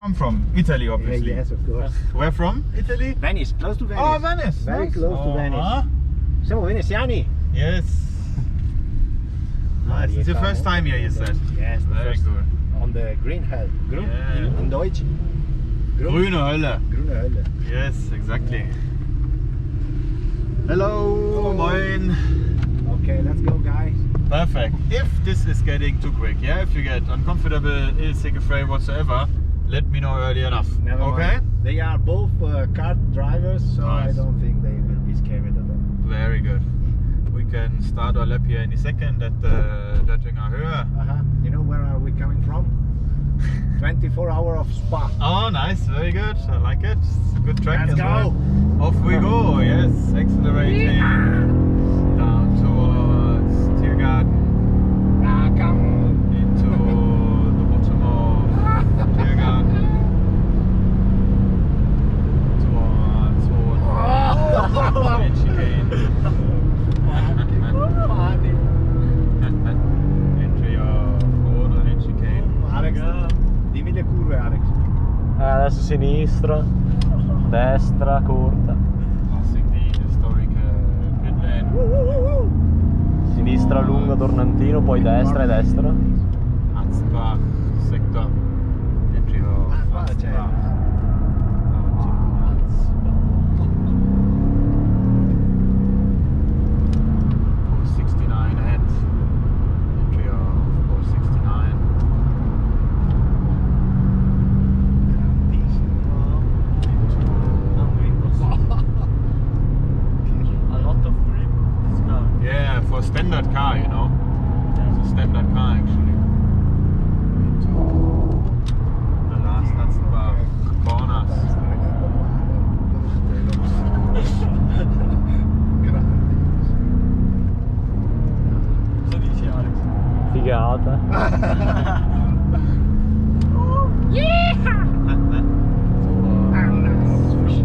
I'm from Italy, obviously. Yes, of course. Where from? Italy? Venice, close to Venice. Oh, Venice. Very Nice. close to Venice. Siamo veneziani. Yes. Nice. It's your first time here, you said? Yes, the Very first good. on the green hell. Grün, Yeah. in Deutsch. Grüne Hölle. Grüne Hölle. Yes, exactly. Hello, moin. Okay, let's go, guys. Perfect. If this is getting too quick, yeah, if you get uncomfortable, ill, sick, afraid, whatsoever, let me know early enough. Never Okay? mind. They are both car drivers, so Nice. I don't think they will be scared at all. Very good. We can start our lap here any second at Döttinger Höhe. You know where are we coming from? 24 hour of Spa. Oh, nice. Very good. I like it. It's a good track Let's as well. go. Off we go. Yes, accelerating down towards Tiergarten. Into the bottom of Tiergarten. Towards main chicane. Entry of Order main chicane. Alex, dimmi le curve, Alex. Adesso sinistra, destra, corta. Passing the historic pit lane. Sinistra lunga, tornantino, poi destra e destra. Ansbach sector. Entry of Guarda, c'è. Ansbach. Down towards 69 ahead. Entry of 69. A lot of grip, this car. Yeah, for a standard car, you know. It's a standard car actually. Into the last Ansbach corners. Cosa dici, Alex? Figata.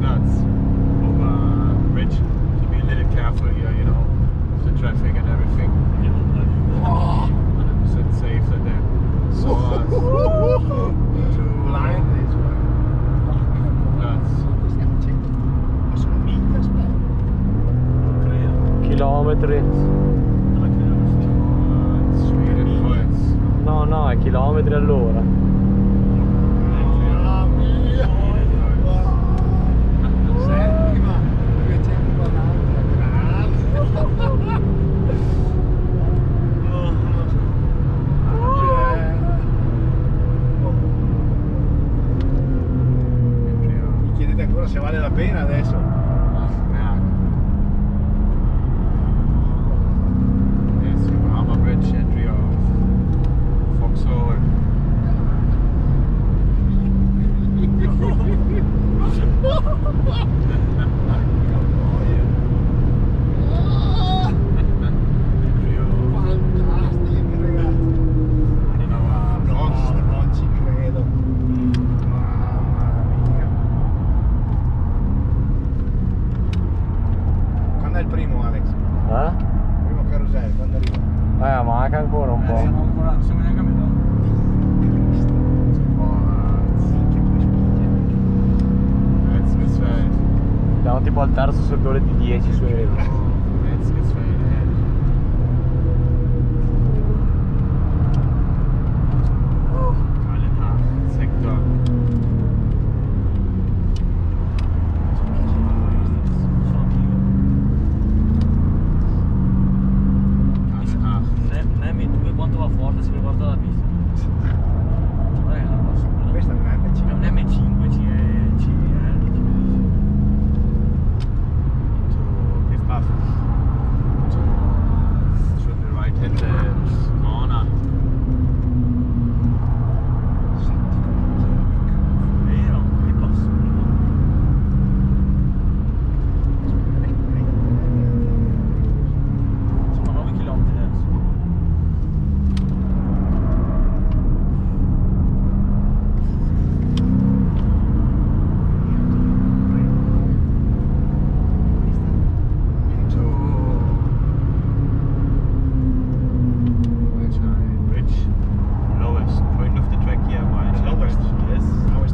Nuts over bridge. To be a little careful here, you know, with the traffic and everything. 100% safe that they saw us to Blind this one. nuts. Ma sono miglia, aspetta. Chilometri. Towards Schwedenkreuz. No, è chilometri all'ora. Mamma mia! Settima, 240 gradi. Mi chiedete ancora se vale la pena adesso? Yes, Hammer Bridge, entry of Foxhole. Entry of Fantastico, ragazzi. Non ci credo. Mamma mia. Quando è il primo, Alex? Primo carosello, quando arriva? Manca ancora un po'. Siamo neanche a metà. Letztes Feld. Siamo tipo al terzo settore di 10 su